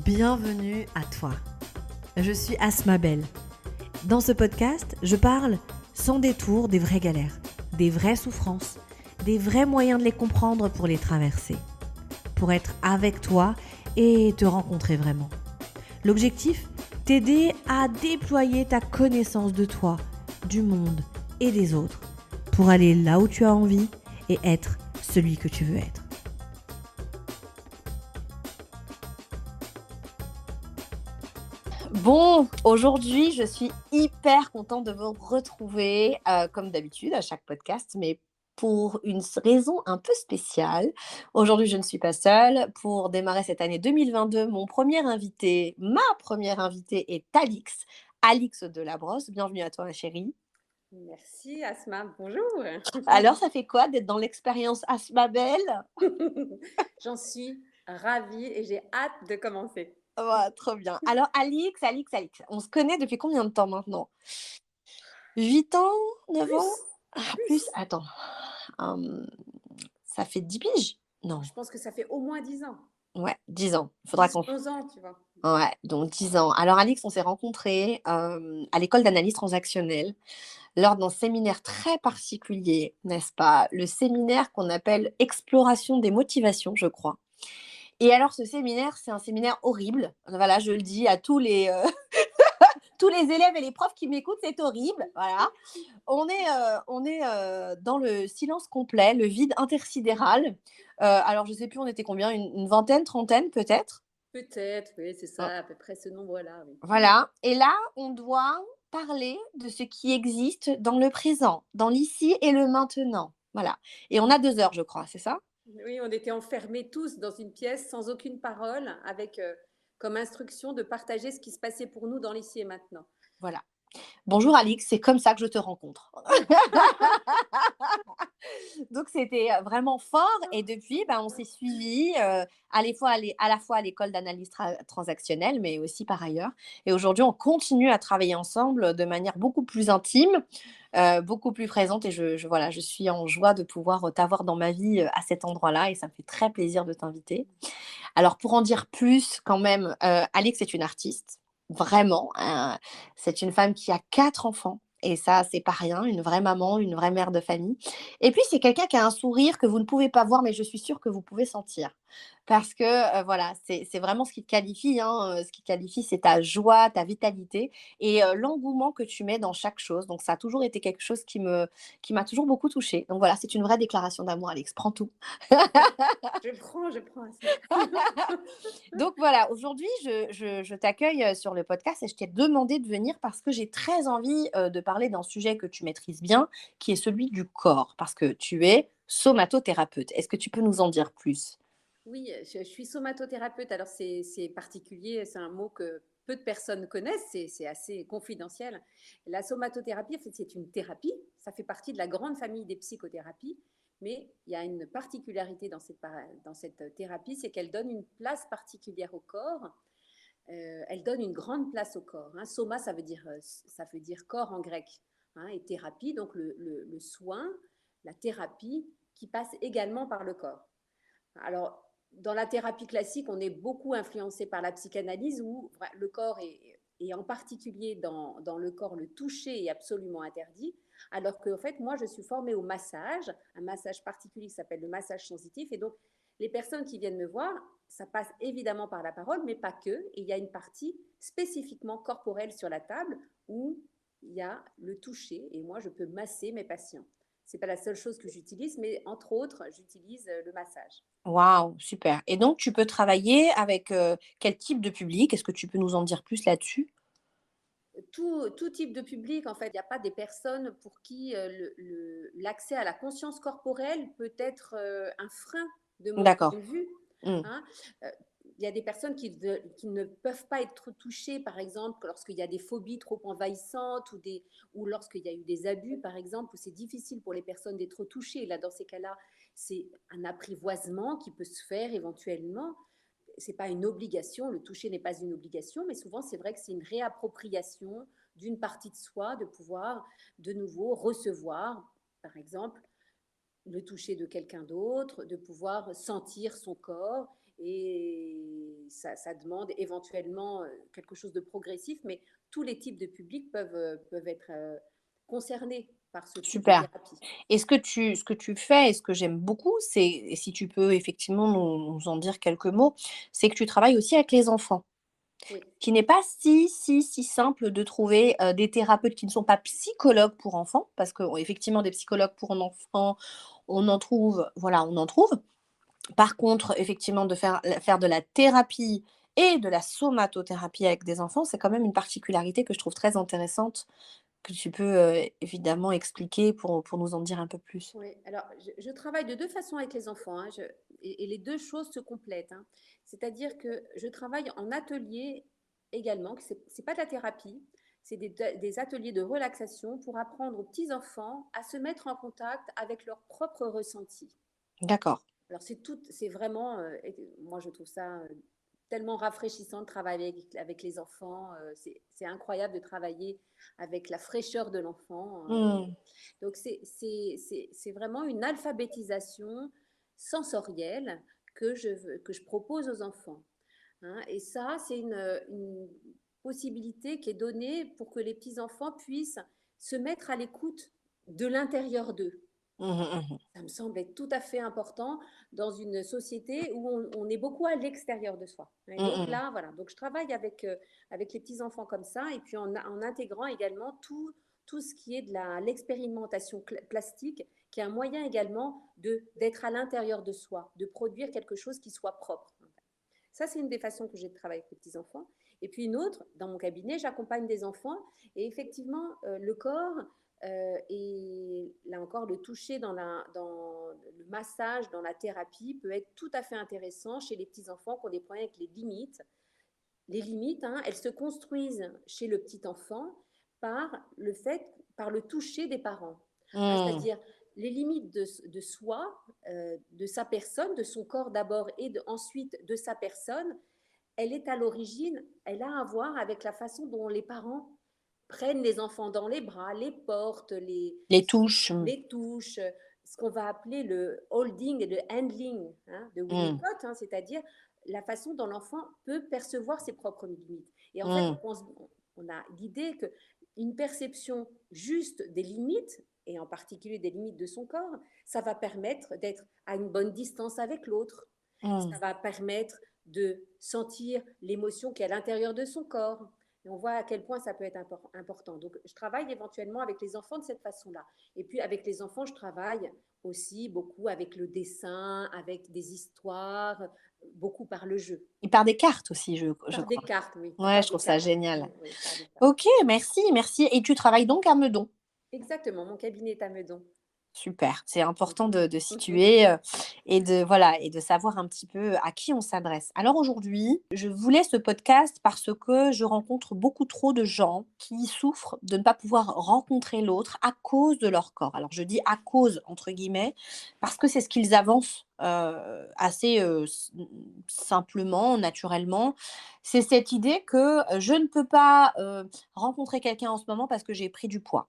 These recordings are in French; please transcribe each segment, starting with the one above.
Bienvenue à toi. Je suis Asma Belle. Dans ce podcast, je parle sans détour des vraies galères, des vraies souffrances, des vrais moyens de les comprendre pour les traverser. Pour être avec toi et te rencontrer vraiment. L'objectif, t'aider à déployer ta connaissance de toi, du monde et des autres pour aller là où tu as envie et être celui que tu veux être. Bon, aujourd'hui, je suis hyper contente de vous retrouver, comme d'habitude, à chaque podcast, mais pour une raison un peu spéciale. Aujourd'hui, je ne suis pas seule. Pour démarrer cette année 2022, ma première invitée est Alix, Alix Delabrosse. Bienvenue à toi, ma chérie. Merci Asma, bonjour. Alors, ça fait quoi d'être dans l'expérience Asma Belle? J'en suis ravie et j'ai hâte de commencer. Ouais, trop bien. Alors, Alix, on se connaît depuis combien de temps maintenant? 8 ans? 9 ans? Plus, Ah, plus? plus. Attends. Hum, Ça fait 10 piges? Non. Je pense que ça fait au moins 10 ans. Ouais, 10 ans. Il faudra 10, qu'on... 11 ans, tu vois. Ouais, donc 10 ans. Alors, Alix, on s'est rencontrés à l'école d'analyse transactionnelle lors d'un séminaire très particulier, n'est-ce pas? Le séminaire qu'on appelle Exploration des motivations, je crois. Et alors, ce séminaire, c'est un séminaire horrible. Voilà, je le dis à tous les élèves et les profs qui m'écoutent, c'est horrible. Voilà. On est dans le silence complet, le vide intersidéral. Alors, je ne sais plus, on était combien? Une vingtaine, trentaine peut-être? Peut-être, oui, c'est Hein, ça, à peu près ce nombre-là, oui. voilà. Et là, on doit parler de ce qui existe dans le présent, dans l'ici et le maintenant. Voilà. Et on a 2 heures, je crois, c'est ça? Oui, on était enfermés tous dans une pièce sans aucune parole, avec comme instruction de partager ce qui se passait pour nous dans l'ici et maintenant. Voilà. Bonjour Alix, c'est comme ça que je te rencontre. Donc c'était vraiment fort et depuis, on s'est suivis à la fois à l'école d'analyse transactionnelle, mais aussi par ailleurs. Et aujourd'hui, on continue à travailler ensemble de manière beaucoup plus intime, beaucoup plus présente. Et voilà, je suis en joie de pouvoir t'avoir dans ma vie à cet endroit-là et ça me fait très plaisir de t'inviter. Alors pour en dire plus quand même, Alix est une artiste, vraiment, c'est une femme qui a 4 enfants et ça, c'est pas rien, une vraie maman, une vraie mère de famille et puis c'est quelqu'un qui a un sourire que vous ne pouvez pas voir, mais je suis sûre que vous pouvez sentir. Parce que, voilà, c'est vraiment ce qui te qualifie, hein, ce qui te qualifie, c'est ta joie, ta vitalité et l'engouement que tu mets dans chaque chose. Donc ça a toujours été quelque chose qui m'a toujours beaucoup touchée. Donc voilà, c'est une vraie déclaration d'amour, Alix, prends tout. Je prends Asma. Donc voilà, aujourd'hui, je t'accueille sur le podcast et je t'ai demandé de venir parce que j'ai très envie de parler d'un sujet que tu maîtrises bien, qui est celui du corps, parce que tu es somatothérapeute. Est-ce que tu peux nous en dire plus? Oui, je suis somatothérapeute. Alors, c'est particulier, c'est un mot que peu de personnes connaissent, c'est assez confidentiel. La somatothérapie, en fait, c'est une thérapie. Ça fait partie de la grande famille des psychothérapies. Mais il y a une particularité dans cette thérapie, c'est qu'elle donne une place particulière au corps. Elle donne une grande place au corps, hein. Soma, ça veut dire corps en grec, hein, et thérapie, donc le soin, la thérapie qui passe également par le corps. Alors, dans la thérapie classique, on est beaucoup influencé par la psychanalyse où le corps et en particulier dans le corps, le toucher est absolument interdit. Alors qu'en fait, moi, je suis formée au massage, un massage particulier qui s'appelle le massage sensitif. Et donc, les personnes qui viennent me voir, ça passe évidemment par la parole, mais pas que. Et il y a une partie spécifiquement corporelle sur la table où il y a le toucher. Et moi, je peux masser mes patients. Ce n'est pas la seule chose que j'utilise, mais entre autres, j'utilise le massage. Waouh, super. Et donc, tu peux travailler avec quel type de public? Est-ce que tu peux nous en dire plus là-dessus? Tout type de public, en fait. Il n'y a pas des personnes pour qui l'accès à la conscience corporelle peut être un frein de mon point D'accord. de vue, Hmm. hein. Euh, il y a des personnes qui ne peuvent pas être touchées, par exemple, lorsqu'il y a des phobies trop envahissantes ou lorsqu'il y a eu des abus, par exemple, où c'est difficile pour les personnes d'être touchées. Là, dans ces cas-là, c'est un apprivoisement qui peut se faire éventuellement. C'est pas une obligation, le toucher n'est pas une obligation, mais souvent c'est vrai que c'est une réappropriation d'une partie de soi, de pouvoir de nouveau recevoir, par exemple, le toucher de quelqu'un d'autre, de pouvoir sentir son corps et ça demande éventuellement quelque chose de progressif, mais tous les types de publics peuvent être concernés par ce type de Super. thérapie. Et ce que tu fais et ce que j'aime beaucoup, c'est et si tu peux effectivement nous en dire quelques mots, c'est que tu travailles aussi avec les enfants. Oui, Qui n'est pas si simple de trouver, des thérapeutes qui ne sont pas psychologues pour enfants, parce qu'effectivement des psychologues pour enfants, on en trouve, voilà, on en trouve. Par contre, effectivement de faire de la thérapie et de la somatothérapie avec des enfants, c'est quand même une particularité que je trouve très intéressante, que tu peux, évidemment expliquer pour nous en dire un peu plus. oui. Alors, je travaille de 2 façons avec les enfants, hein, et les 2 choses se complètent, hein. C'est-à-dire que je travaille en atelier également, que c'est pas de la thérapie, c'est des ateliers de relaxation pour apprendre aux petits enfants à se mettre en contact avec leurs propres ressentis. D'accord. Alors c'est vraiment, moi je trouve ça tellement rafraîchissant de travailler avec les enfants. C'est incroyable de travailler avec la fraîcheur de l'enfant. Mmh. Donc c'est vraiment une alphabétisation sensorielle que je propose aux enfants, hein. Et ça, c'est une possibilité qui est donnée pour que les petits-enfants puissent se mettre à l'écoute de l'intérieur d'eux. Mmh mh, mmh. Ça me semble être tout à fait important dans une société où on est beaucoup à l'extérieur de soi. Et Mmh donc mh. là, voilà, donc je travaille avec les petits-enfants comme ça, et puis en intégrant également tout ce qui est de l'expérimentation plastique, qui est un moyen également d'être à l'intérieur de soi, de produire quelque chose qui soit propre. Ça, c'est une des façons que j'ai de travailler avec les petits-enfants. Et puis une autre, dans mon cabinet, j'accompagne des enfants. Et effectivement, le corps et là encore, le toucher dans le massage, dans la thérapie, peut être tout à fait intéressant chez les petits-enfants qui ont des problèmes avec les limites. Les limites, hein, elles se construisent chez le petit enfant par le toucher des parents. Hein, Mmh. c'est-à-dire les limites de soi, de sa personne, de son corps d'abord et ensuite de sa personne, elle est à l'origine, elle a à voir avec la façon dont les parents prennent les enfants dans les bras, les portent, Les touches. Mmh. les touchent, ce qu'on va appeler le holding et le handling, hein, de Mmh. Winnicott, hein, c'est-à-dire la façon dont l'enfant peut percevoir ses propres limites. Et en fait, Mmh. on a l'idée qu'une perception juste des limites, et en particulier des limites de son corps, ça va permettre d'être à une bonne distance avec l'autre. Mmh. Ça va permettre de sentir l'émotion qui est à l'intérieur de son corps. Et on voit à quel point ça peut être important. Donc, je travaille éventuellement avec les enfants de cette façon-là. Et puis, avec les enfants, je travaille aussi beaucoup avec le dessin, avec des histoires, beaucoup par le jeu. Et par des cartes aussi, je Par des crois. cartes, oui. Ouais, Par je des trouve ça cartes. génial. Oui, oui, par des cartes. OK, merci, merci et tu travailles donc à Meudon? Exactement, mon cabinet est à Meudon. Super, c'est important de situer, et de voilà et de savoir un petit peu à qui on s'adresse. Alors aujourd'hui, je voulais ce podcast parce que je rencontre beaucoup trop de gens qui souffrent de ne pas pouvoir rencontrer l'autre à cause de leur corps. Alors je dis «à cause» entre guillemets, parce que c'est ce qu'ils avancent, assez, simplement, naturellement. C'est cette idée que, je ne peux pas, rencontrer quelqu'un en ce moment parce que j'ai pris du poids.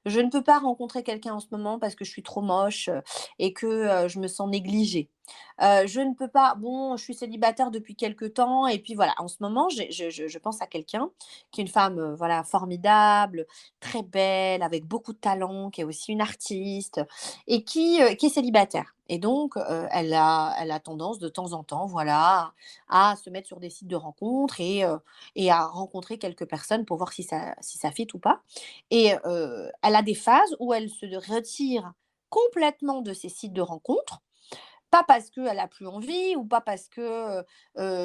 Je ne peux pas rencontrer quelqu'un en ce moment parce que je suis trop moche, et que, je me sens négligée. Je ne peux pas bon, je suis célibataire depuis quelque temps et puis voilà, en ce moment, je pense à quelqu'un qui est une femme, voilà, formidable, très belle, avec beaucoup de talent, qui est aussi une artiste et qui est célibataire et donc, elle a tendance de temps en temps, voilà, à se mettre sur des sites de rencontres et à rencontrer quelques personnes pour voir si ça fit ou pas. Et elle a des phases où elle se retire complètement de ces sites de rencontres, pas parce qu'elle a plus envie ou pas parce que,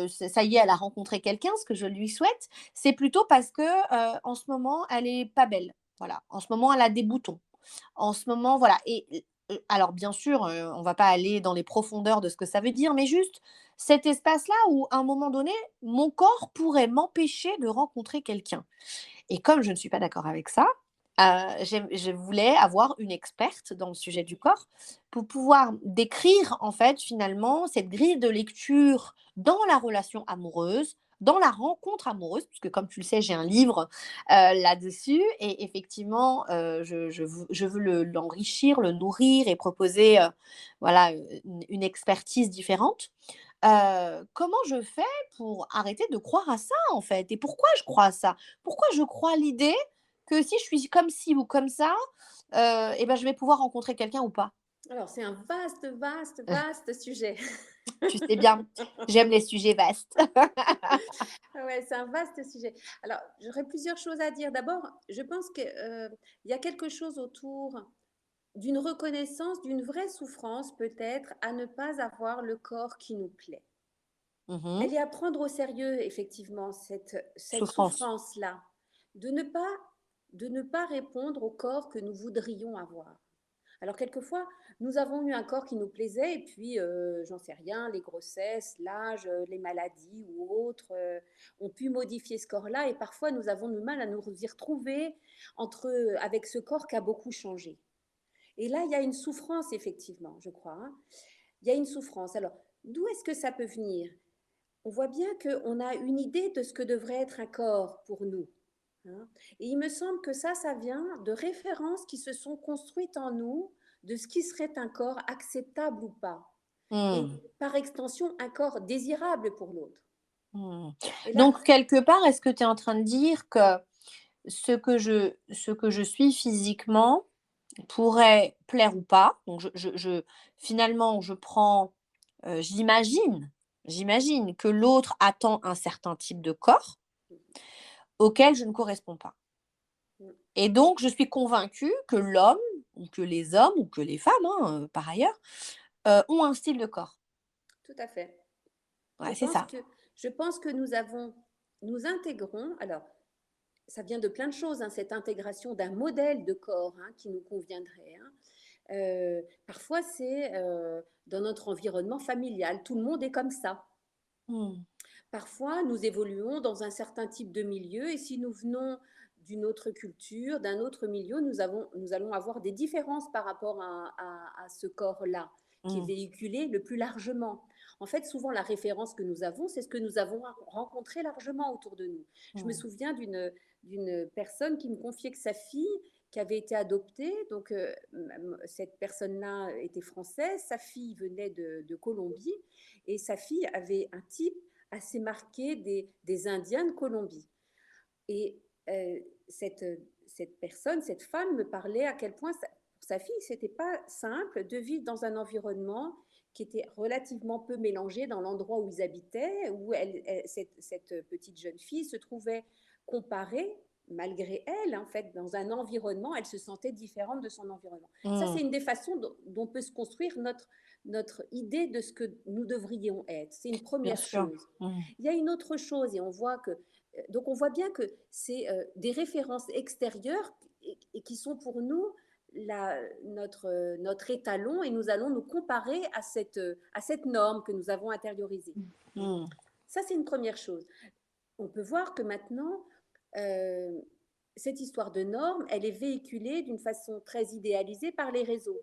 ça y est, elle a rencontré quelqu'un, ce que je lui souhaite. C'est plutôt parce que, en ce moment, elle est pas belle. Voilà, en ce moment, elle a des boutons. En ce moment, voilà et alors bien sûr, on va pas aller dans les profondeurs de ce que ça veut dire, mais juste cet espace-là où, à un moment donné, mon corps pourrait m'empêcher de rencontrer quelqu'un. Et comme je ne suis pas d'accord avec ça, je voulais avoir une experte dans le sujet du corps pour pouvoir décrire, en fait, finalement, cette grille de lecture dans la relation amoureuse, dans la rencontre amoureuse, puisque comme tu le sais, j'ai un livre, là-dessus et effectivement, je veux l'enrichir, le nourrir et proposer, voilà, une expertise différente. Comment je fais pour arrêter de croire à ça, en fait? Et pourquoi je crois à ça? Pourquoi je crois à l'idée que si je suis comme ci ou comme ça, et ben, je vais pouvoir rencontrer quelqu'un ou pas? Alors, c'est un vaste, vaste, vaste sujet. Tu sais bien, j'aime les sujets vastes. Ouais, c'est un vaste sujet. Alors, j'aurais plusieurs choses à dire. D'abord, je pense qu'il y a quelque chose autour d'une reconnaissance, d'une vraie souffrance peut-être à ne pas avoir le corps qui nous plaît. Mmh. Elle est à prendre au sérieux, effectivement, cette Souffrance. souffrance-là, de ne pas, de ne pas répondre au corps que nous voudrions avoir. Alors, quelquefois, nous avons eu un corps qui nous plaisait, et puis, j'en sais rien, les grossesses, l'âge, les maladies ou autres ont pu modifier ce corps-là, et parfois, nous avons du mal à nous y retrouver avec ce corps qui a beaucoup changé. Et là, il y a une souffrance, effectivement, je crois, hein. Il y a une souffrance. Alors, d'où est-ce que ça peut venir? On voit bien qu'on a une idée de ce que devrait être un corps pour nous, hein. Et il me semble que ça vient de références qui se sont construites en nous de ce qui serait un corps acceptable ou pas. Et Mmh. par extension, un corps désirable pour l'autre. Mmh. Et là, Donc quelque part, est-ce que tu es en train de dire que ce que je suis physiquement pourrait plaire ou pas? Donc finalement, je prends, j'imagine que l'autre attend un certain type de corps auquel je ne corresponds pas. Et donc je suis convaincue que l'homme ou que les hommes ou que les femmes, hein, par ailleurs, ont un style de corps. tout à fait. Je Ouais, c'est pense ça. que, nous intégrons, alors ça vient de plein de choses, hein, cette intégration d'un modèle de corps hein, qui nous conviendrait, hein. Parfois, c'est dans notre environnement familial. Tout le monde est comme ça. Mmh. Parfois, nous évoluons dans un certain type de milieu et si nous venons d'une autre culture, d'un autre milieu, nous allons avoir des différences par rapport à ce corps-là qui est Mmh. véhiculé le plus largement. En fait, souvent, la référence que nous avons, c'est ce que nous avons rencontré largement autour de nous. Je me Mmh. souviens d'une personne qui me confiait que sa fille, qui avait été adoptée, donc cette personne-là était française, sa fille venait de Colombie, et sa fille avait un type assez marqué des Indiens de Colombie. Et euh, cette, cette personne, cette femme me parlait à quel point pour sa fille, c'était pas simple de vivre dans un environnement qui était relativement peu mélangé dans l'endroit où ils habitaient, où cette petite jeune fille se trouvait comparée, malgré elle, en fait, dans un environnement, elle se sentait différente de son environnement. Ça, c'est Mmh. une des façons dont peut se construire notre idée de ce que nous devrions être. C'est une Bien première sûr. chose. Mmh. Il y a une autre chose, et on voit que donc on voit bien que c'est des références extérieures et qui sont pour nous notre étalon et nous allons nous comparer à cette norme que nous avons intériorisée. Mmh. Ça, c'est une première chose. On peut voir que maintenant, euh, cette histoire de normes, elle est véhiculée d'une façon très idéalisée par les réseaux.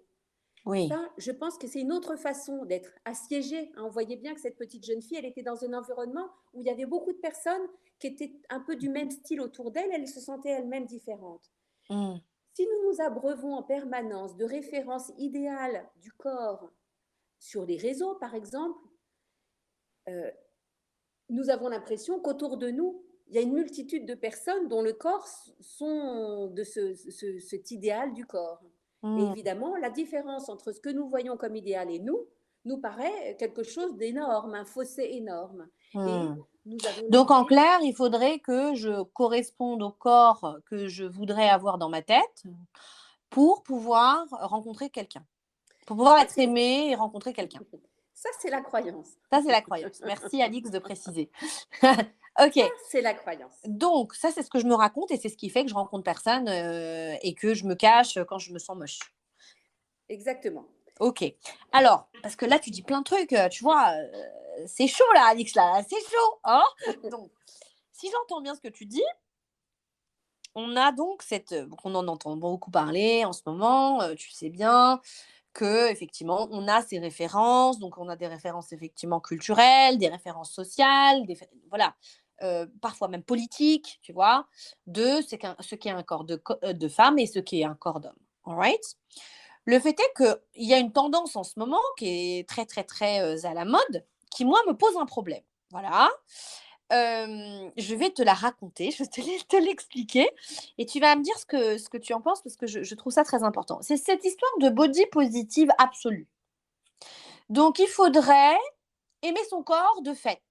Oui. Ça, je pense que c'est une autre façon d'être assiégée. On voyait bien que cette petite jeune fille, elle était dans un environnement où il y avait beaucoup de personnes qui étaient un peu du même style autour d'elle. Elle se sentait elle-même différente. Mmh. Si nous nous abreuvons en permanence de références idéales du corps sur les réseaux, par exemple, euh, nous avons l'impression qu'autour de nous, il y a une multitude de personnes dont le corps sont de cet idéal du corps. Et Mmh. évidemment, la différence entre ce que nous voyons comme idéal et nous paraît quelque chose d'énorme, un fossé énorme. Et Mmh. nous avons Donc en l'idée, clair, il faudrait que je corresponde au corps que je voudrais avoir dans ma tête pour pouvoir rencontrer quelqu'un. Pour pouvoir ça être c'est, aimée et rencontrer quelqu'un. ça c'est la croyance. Ça, c'est la croyance. Merci Alix de préciser. OK. Ça c'est la croyance. Donc ça, c'est ce que je me raconte et c'est ce qui fait que je rencontre personne, et que je me cache quand je me sens moche. Exactement. OK. Alors, parce que là, tu dis plein de trucs, tu vois, c'est chaud là, Alix, là, c'est chaud, hein? Donc, si j'entends bien ce que tu dis, on a donc on en entend beaucoup parler en ce moment, tu sais bien qu'effectivement, on a ces références, donc on a des références effectivement culturelles, des références sociales, voilà, parfois même politiques, tu vois? De ce qu'est un corps de femme et ce qu'est un corps d'homme. All right? Le fait est qu'il y a une tendance en ce moment qui est très, très, très, à la mode, qui, moi, me pose un problème. Voilà. Je vais te la raconter, je vais te l'expliquer et tu vas me dire ce que tu en penses parce que je trouve ça très important. C'est cette histoire de body positive absolue. Donc il faudrait aimer son corps de fait.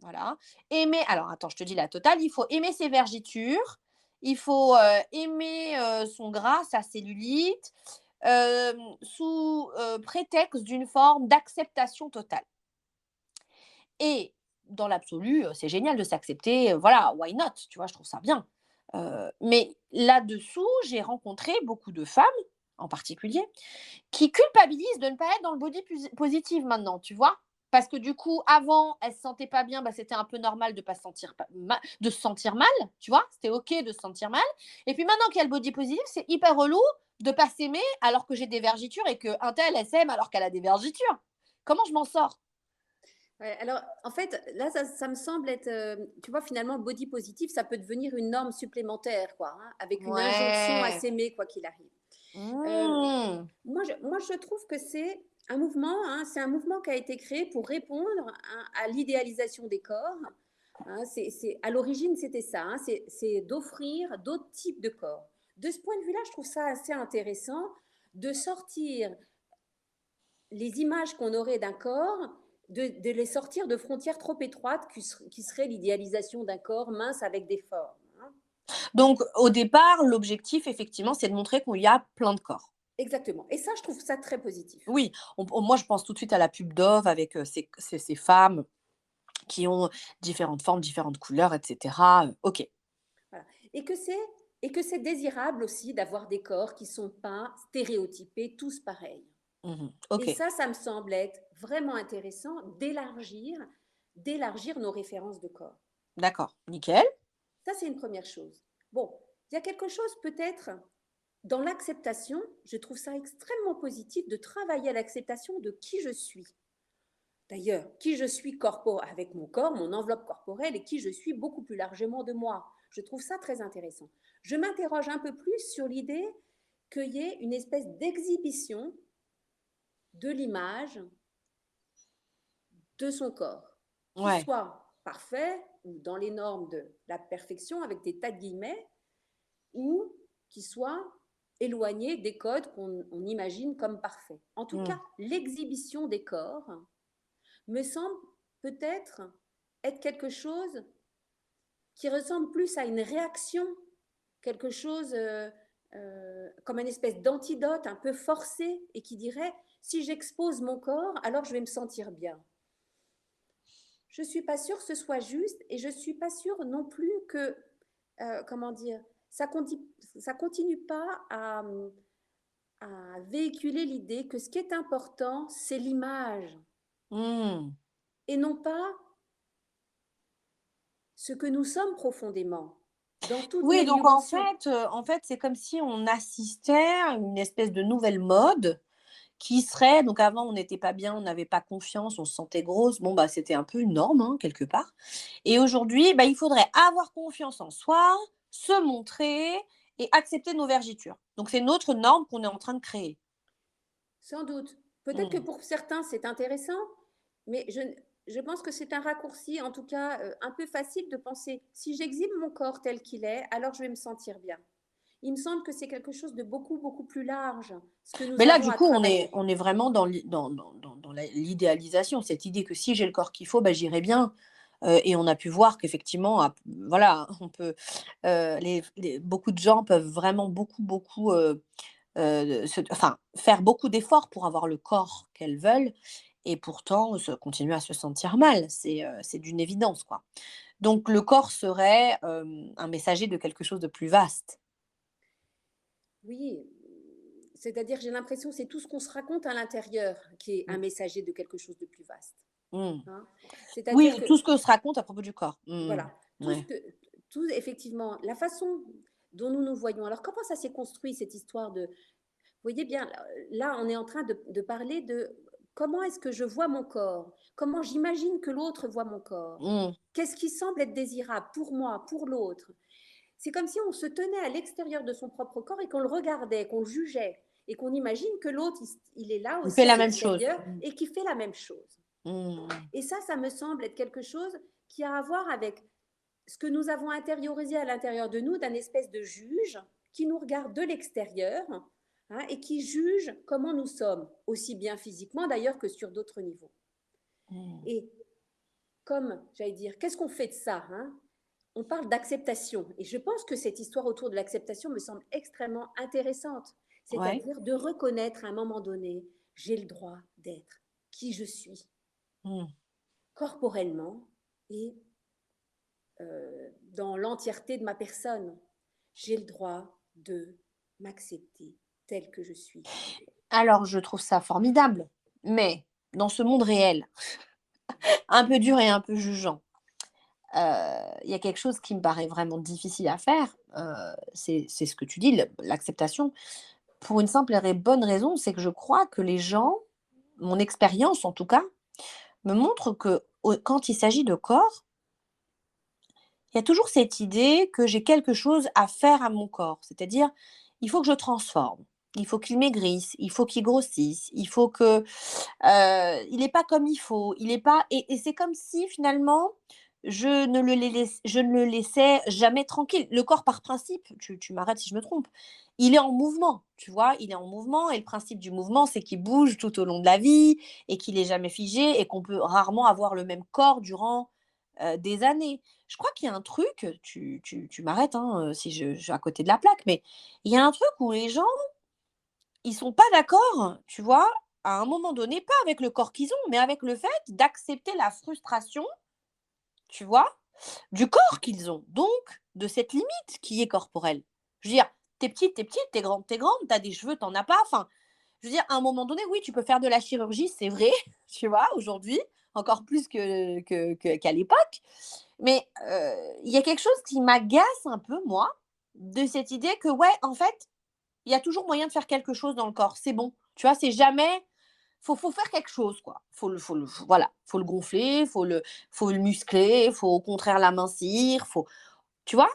Voilà. Aimer alors attends, je te dis la totale, il faut aimer ses vergitures, il faut, aimer, son gras, sa cellulite, sous, prétexte d'une forme d'acceptation totale. Et dans l'absolu, c'est génial de s'accepter, voilà, why not? Tu vois? Je trouve ça bien. Mais là-dessous, j'ai rencontré beaucoup de femmes, en particulier, qui culpabilisent de ne pas être dans le body positive maintenant, tu vois? Parce que du coup, avant, elles se sentaient pas bien, bah, c'était un peu normal de pas se sentir de se sentir mal, tu vois? C'était OK de se sentir mal et puis maintenant qu'il y a le body positive, c'est hyper relou de pas s'aimer alors que j'ai des vergitures et qu'un tel, elle s'aime alors qu'elle a des vergitures. Comment je m'en sors? Ouais, alors, en fait, là, ça me semble être, tu vois, finalement, body positive, ça peut devenir une norme supplémentaire, quoi, hein, avec une injonction à Ouais. s'aimer, quoi qu'il arrive. Euh, Mmh. moi, je trouve que c'est un mouvement, hein, c'est un mouvement qui a été créé pour répondre à l'idéalisation des corps. Hein, à l'origine, c'était ça, hein, c'est d'offrir d'autres types de corps. De ce point de vue-là, je trouve ça assez intéressant de sortir les images qu'on aurait d'un corps, de les sortir de frontières trop étroites qui seraient l'idéalisation d'un corps mince avec des formes. Hein. Donc au départ, l'objectif effectivement, c'est de montrer qu'il y a plein de corps. Exactement. Et ça, je trouve ça très positif. Oui, moi je pense tout de suite à la pub Dove avec, ces femmes qui ont différentes formes, différentes couleurs et cetera, OK. Voilà. Et que c'est désirable aussi d'avoir des corps qui ne sont pas stéréotypés, tous pareils. Mmh. Et OK, ça me semble être vraiment intéressant d'élargir nos références de corps. d'accord, nickel. Ça, c'est une première chose. Bon, il y a quelque chose peut-être dans l'acceptation, je trouve ça extrêmement positif de travailler à l'acceptation de qui je suis. D'ailleurs, qui je suis avec mon corps, mon enveloppe corporelle, et qui je suis beaucoup plus largement de moi. Je trouve ça très intéressant. Je m'interroge un peu plus sur l'idée qu'il y ait une espèce d'exhibition de l'image de son corps, qui Ouais. soit parfait ou dans les normes de la perfection avec des tas de guillemets, ou qui soit éloigné des codes qu'on imagine comme parfaits. En tout Mmh. cas, l'exhibition des corps me semble peut-être être quelque chose qui ressemble plus à une réaction, quelque chose comme une espèce d'antidote un peu forcé et qui dirait si j'expose mon corps, alors je vais me sentir bien. Je ne suis pas sûre que ce soit juste et je ne suis pas sûre non plus que, comment dire, ça continue, ça continue pas à véhiculer l'idée que ce qui est important, c'est l'image Mmh. et non pas ce que nous sommes profondément dans toutes Oui, nos donc dimensions. en fait, c'est comme si on assistait à une espèce de nouvelle mode qui serait donc avant on n'était pas bien, on n'avait pas confiance, on se sentait grosse, bon, bah, c'était un peu une norme, hein, quelque part et aujourd'hui, bah, il faudrait avoir confiance en soi, se montrer et accepter nos vergitures. Donc c'est une autre norme qu'on est en train de créer. Sans doute. Peut-être que Mmh. pour certains, c'est intéressant, mais je pense que c'est un raccourci, en tout cas un peu facile de penser, si j'exhibe mon corps tel qu'il est, alors je vais me sentir bien. Il me semble que c'est quelque chose de beaucoup, beaucoup plus large, ce que nous Mais là, avons du à coup, travailler. on est vraiment dans l'idéalisation, cette idée que si j'ai le corps qu'il faut, bah, j'irai bien, et on a pu voir qu'effectivement, voilà, on peut, beaucoup de gens peuvent vraiment beaucoup, enfin, faire beaucoup d'efforts pour avoir le corps qu'elles veulent et pourtant continuer à se sentir mal. C'est d'une évidence, quoi. Donc le corps serait, un messager de quelque chose de plus vaste. Oui, c'est-à-dire j'ai l'impression que c'est tout ce qu'on se raconte à l'intérieur qui est un Mmh. messager de quelque chose de plus vaste. Mmh. Hein. Oui, C'est-à-dire que, tout ce que se raconte à propos du corps. Mmh. voilà, Ouais. effectivement, la façon dont nous nous voyons. Alors, comment ça s'est construit, cette histoire de... Vous voyez bien, là, on est en train de parler de comment est-ce que je vois mon corps, comment j'imagine que l'autre voit mon corps, Mmh. qu'est-ce qui semble être désirable pour moi, pour l'autre. C'est comme si on se tenait à l'extérieur de son propre corps et qu'on le regardait, qu'on le jugeait, et qu'on imagine que l'autre, il est là Il fait aussi à la même chose. l'extérieur Mmh. et qui fait la même chose. Mmh. Et ça me semble être quelque chose qui a à voir avec ce que nous avons intériorisé à l'intérieur de nous d'un espèce de juge qui nous regarde de l'extérieur, hein, et qui juge comment nous sommes, aussi bien physiquement d'ailleurs que sur d'autres niveaux. Mmh. Et comme, j'allais dire, qu'est-ce qu'on fait de ça, hein? On parle d'acceptation. Et je pense que cette histoire autour de l'acceptation me semble extrêmement intéressante. Ouais. C'est-à-dire de reconnaître à un moment donné, j'ai le droit d'être qui je suis, Mmh. corporellement et dans l'entièreté de ma personne. J'ai le droit de m'accepter telle que je suis. Alors je trouve ça formidable, mais dans ce monde réel, un peu dur et un peu jugeant, heu, il y a quelque chose qui me paraît vraiment difficile à faire, c'est ce que tu dis, l'acceptation. Pour une simple et bonne raison, c'est que je crois que les gens, mon expérience en tout cas, me montre que quand il s'agit de corps, il y a toujours cette idée que j'ai quelque chose à faire à mon corps. C'est-à-dire, il faut que je transforme, il faut qu'il maigrisse, il faut qu'il grossisse, il faut que, il est pas comme il faut, il est pas et c'est comme si finalement je ne le laissais jamais tranquille. Le corps par principe, tu m'arrêtes si je me trompe, il est en mouvement, tu vois? Il est en mouvement et le principe du mouvement, c'est qu'il bouge tout au long de la vie et qu'il est jamais figé et qu'on peut rarement avoir le même corps durant, des années. Je crois qu'il y a un truc, tu m'arrêtes, hein, si je suis à côté de la plaque, mais il y a un truc où les gens ils sont pas d'accord, tu vois? À un moment donné, pas avec le corps qu'ils ont, mais avec le fait d'accepter la frustration, tu vois? Du corps qu'ils ont, donc de cette limite qui est corporelle. Je veux dire, tu es petite, tu es grande, tu as des cheveux, tu en as pas, enfin, je veux dire, à un moment donné, oui, tu peux faire de la chirurgie, c'est vrai, tu vois? Aujourd'hui, encore plus qu'à l'époque, mais il y a quelque chose qui m'agace un peu, moi, de cette idée que, ouais, en fait, il y a toujours moyen de faire quelque chose dans le corps, c'est bon. Tu vois, c'est jamais faut faire quelque chose quoi. Voilà, faut le gonfler, faut le muscler, faut au contraire l'amincir, faut tu vois?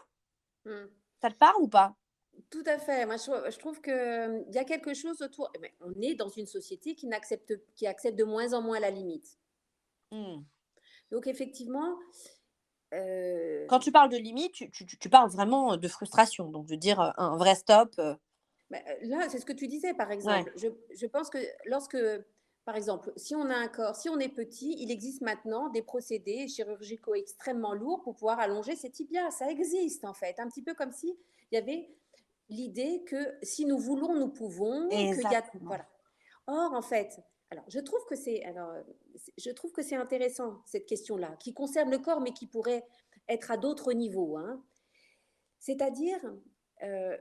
Mm. Ça te parle ou pas? Tout à fait. Moi, je trouve qu'il y a quelque chose autour. Eh ben, on est dans une société qui accepte de moins en moins la limite. Mmh. Donc, effectivement, euh, Quand tu parles de limite, tu parles vraiment, de frustration, donc de dire, un vrai stop, ben, là, c'est ce que tu disais, par ouais. exemple. Je pense que lorsque, par exemple, si on a un corps, si on est petit, il existe maintenant des procédés chirurgicaux extrêmement lourds pour pouvoir allonger ses tibias. Ça existe, en fait. Un petit peu comme si il y avait l'idée que si nous voulons, nous pouvons, qu'il y a, Exactement. voilà. Or, en fait, alors, je trouve que c'est intéressant, cette question-là, qui concerne le corps, mais qui pourrait être à d'autres niveaux, hein. C'est-à-dire, euh,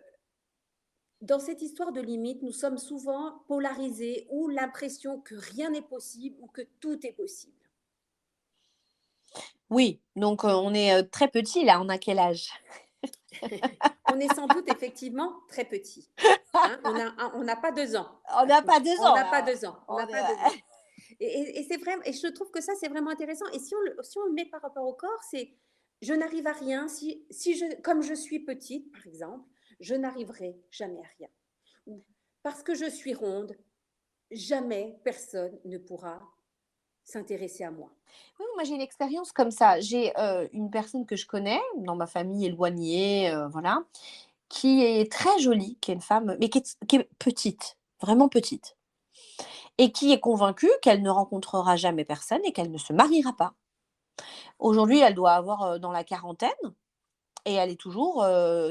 dans cette histoire de limite, nous sommes souvent polarisés ou l'impression que rien n'est possible ou que tout est possible. Oui, donc on est, très petit là, on a quel âge? On est sans doute effectivement très petit, hein. On n'a pas 2 ans. On n'a pas 2 On ans n'a pas là, 2 ans. On on n'a est pas 2 ans. Et c'est vrai, et je trouve que ça, c'est vraiment intéressant. Et si on le met par rapport au corps, c'est je n'arrive à rien. Comme je suis petite, par exemple, je n'arriverai jamais à rien. Ou parce que je suis ronde, jamais personne ne pourra s'intéresser à moi. Oui, moi j'ai une expérience comme ça. J'ai, une personne que je connais dans ma famille éloignée, voilà, qui est très jolie, qui est une femme, mais qui est petite, vraiment petite et qui est convaincue qu'elle ne rencontrera jamais personne et qu'elle ne se mariera pas. Aujourd'hui, elle doit avoir, dans la quarantaine et elle est toujours,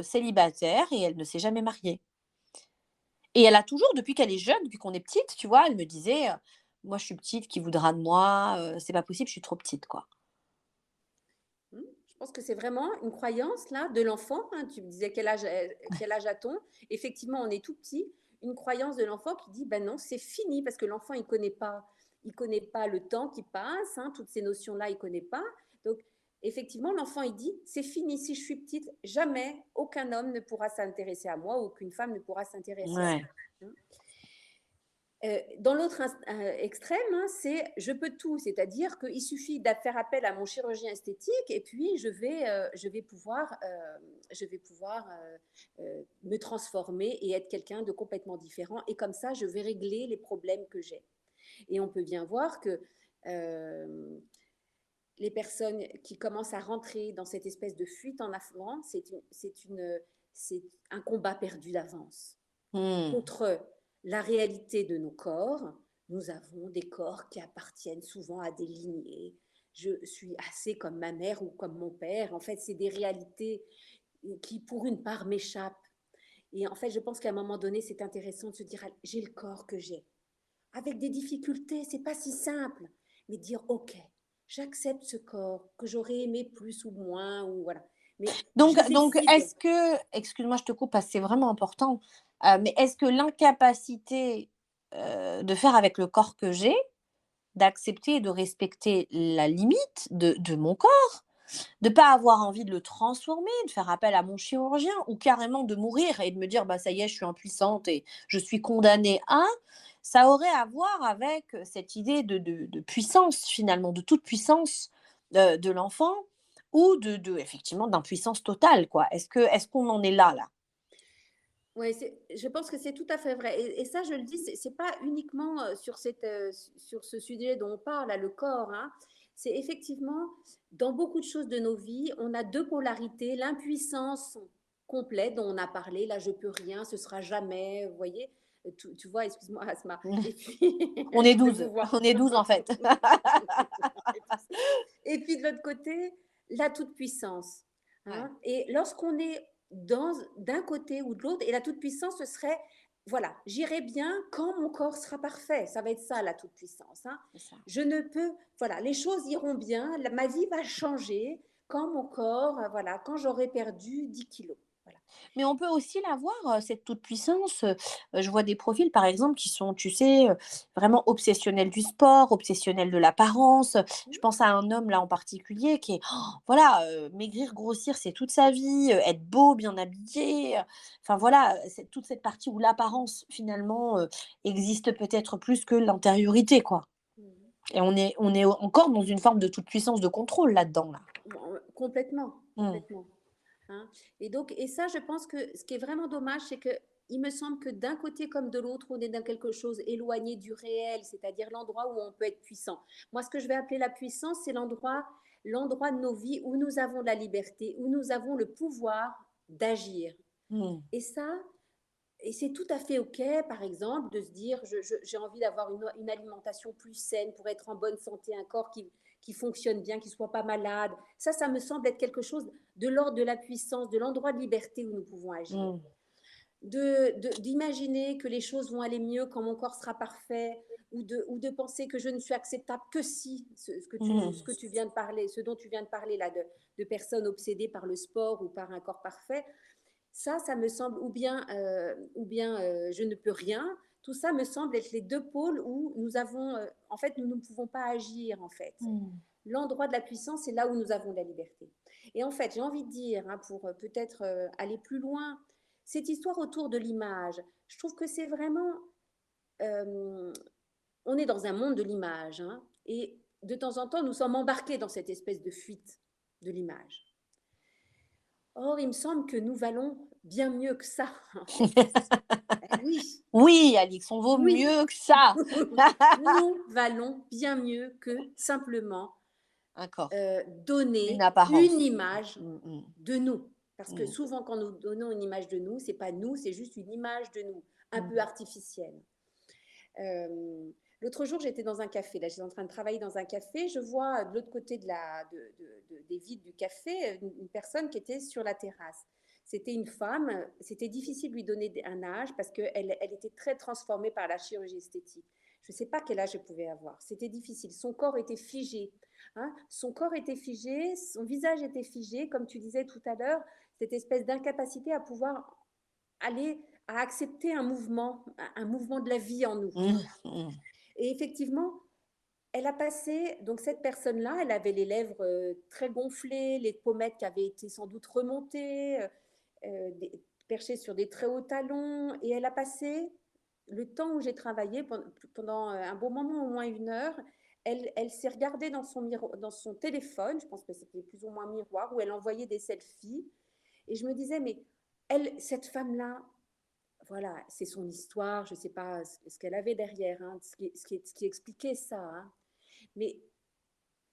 célibataire et elle ne s'est jamais mariée et elle a toujours, depuis qu'elle est jeune, depuis qu'on est petite, tu vois, elle me disait, «Moi je suis petite, qui voudra de moi? C'est pas possible, je suis trop petite, quoi». Mmh. Je pense que c'est vraiment une croyance là de l'enfant, hein. Tu me disais quel âge a-t-on? Effectivement, on est tout petit. Une croyance de l'enfant qui dit: «Ben non, c'est fini», parce que l'enfant, il connaît pas le temps qui passe, hein, toutes ces notions-là, il connaît pas. Donc effectivement, l'enfant, il dit: «C'est fini, si je suis petite, jamais aucun homme ne pourra s'intéresser à moi, aucune femme ne pourra s'intéresser à Ouais. moi», hein. Dans l'autre extrême, hein, c'est je peux tout, c'est-à-dire qu'il suffit de faire appel à mon chirurgien esthétique et puis je vais pouvoir me transformer et être quelqu'un de complètement différent. Et comme ça, je vais régler les problèmes que j'ai. Et on peut bien voir que Euh, les personnes qui commencent à rentrer dans cette espèce de fuite en avant, c'est un combat perdu d'avance Hmm. contre la réalité de nos corps. Nous avons des corps qui appartiennent souvent à des lignées. Je suis assez comme ma mère ou comme mon père. En fait, c'est des réalités qui, pour une part, m'échappent. Et en fait, je pense qu'à un moment donné, c'est intéressant de se dire, j'ai le corps que j'ai. Avec des difficultés, c'est pas si simple. Mais dire, ok, j'accepte ce corps que j'aurais aimé plus ou moins, ou voilà. Mais Donc, je donc décide. est-ce que, excuse-moi, je te coupe parce que c'est vraiment important, mais est-ce que l'incapacité de faire avec le corps que j'ai, d'accepter et de respecter la limite de mon corps, de pas avoir envie de le transformer, de faire appel à mon chirurgien ou carrément de mourir et de me dire bah ça y est, je suis impuissante et je suis condamnée à, ça aurait à voir avec cette idée de puissance finalement, de toute puissance de l'enfant ou de effectivement d'impuissance totale quoi. Est-ce qu'on en est là là? Oui, je pense que c'est tout à fait vrai. Et ça, je le dis, c'est pas uniquement sur ce sujet dont on parle, là, le corps. Hein. C'est effectivement, dans beaucoup de choses de nos vies, on a deux polarités. L'impuissance complète dont on a parlé, là, je peux rien, ce sera jamais, vous voyez. Tu vois, excuse-moi, Asma. Et puis, On est je 12, vous vois. on est 12 en fait. Et puis de l'autre côté, la toute-puissance. Ouais, Hein. Et lorsqu'on est d'un côté ou de l'autre, et la toute-puissance, ce serait, voilà, j'irai bien quand mon corps sera parfait. Ça va être ça, la toute-puissance. Hein. c'est ça. Je ne peux, voilà, les choses iront bien, ma vie va changer quand mon corps, voilà, quand j'aurai perdu 10 kilos. Voilà. Mais on peut aussi l'avoir, cette toute-puissance, je vois des profils, par exemple, qui sont, tu sais, vraiment obsessionnels du sport, obsessionnels de l'apparence. Je pense à un homme, là, en particulier, qui est voilà, maigrir, grossir, c'est toute sa vie, être beau, bien habillé, enfin voilà, c'est toute cette partie où l'apparence, finalement, existe peut-être plus que l'intériorité, quoi. Mhm. Et on est encore dans une forme de toute-puissance de contrôle là-dedans, là. Complètement, Mmh. complètement. Hein. Et donc, et ça, je pense que ce qui est vraiment dommage, c'est que il me semble que d'un côté comme de l'autre, on est dans quelque chose éloigné du réel, c'est-à-dire l'endroit où on peut être puissant. Moi, ce que je vais appeler la puissance, c'est l'endroit de nos vies où nous avons la liberté, où nous avons le pouvoir d'agir. Mmh. Et ça, et c'est tout à fait OK, par exemple, de se dire, j'ai envie d'avoir une alimentation plus saine pour être en bonne santé, un corps qui fonctionne bien, qui ne soit pas malade. Ça me semble être quelque chose de l'ordre de la puissance, de l'endroit de liberté où nous pouvons agir. Mmh. D'imaginer que les choses vont aller mieux quand mon corps sera parfait, ou de penser que je ne suis acceptable que si ce Mmh. que tu viens de parler, ce dont tu viens de parler là, de personnes obsédées par le sport ou par un corps parfait, ça me semble, ou bien je ne peux rien. Tout ça me semble être les deux pôles où nous avons, en fait, nous ne pouvons pas agir, en fait. Mmh. L'endroit de la puissance, c'est là où nous avons la liberté. Et en fait, j'ai envie de dire, hein, pour peut-être aller plus loin, cette histoire autour de l'image, je trouve que c'est vraiment, euh, on est dans un monde de l'image, hein, et de temps en temps, nous sommes embarqués dans cette espèce de fuite de l'image. Or, il me semble que nous valons bien mieux que ça, en fait. Oui, Oui, Alix, on vaut oui, mieux que ça. nous valons bien mieux que simplement Un corps, une donner une apparence. image Mmh, mmh, de nous. Parce que mmh, souvent, quand nous donnons une image de nous, c'est pas nous, c'est juste une image de nous, un peu mmh. artificielle. Euh, L'autre jour, j'étais dans un café. Là, j'étais en train de travailler dans un café. Je vois de l'autre côté des vitres du café une personne qui était sur la terrasse. C'était une femme. C'était difficile de lui donner un âge parce qu'elle était très transformée par la chirurgie esthétique. Je ne sais pas quel âge elle pouvait avoir. C'était difficile. Son corps était figé. Hein. Son corps était figé, son visage était figé, comme tu disais tout à l'heure, cette espèce d'incapacité à pouvoir aller à accepter un mouvement de la vie en nous. Mmh, mmh. Et effectivement, elle a passé, donc cette personne-là, elle avait les lèvres très gonflées, les pommettes qui avaient été sans doute remontées, perchées sur des très hauts talons, et elle a passé le temps où j'ai travaillé, pendant un bon moment, au moins 1 heure, elle s'est regardée dans son téléphone, je pense que c'était plus ou moins un miroir, où elle envoyait des selfies, et je me disais, mais cette femme-là, voilà, c'est son histoire, je ne sais pas ce qu'elle avait derrière, hein, ce qui expliquait ça. Hein. Mais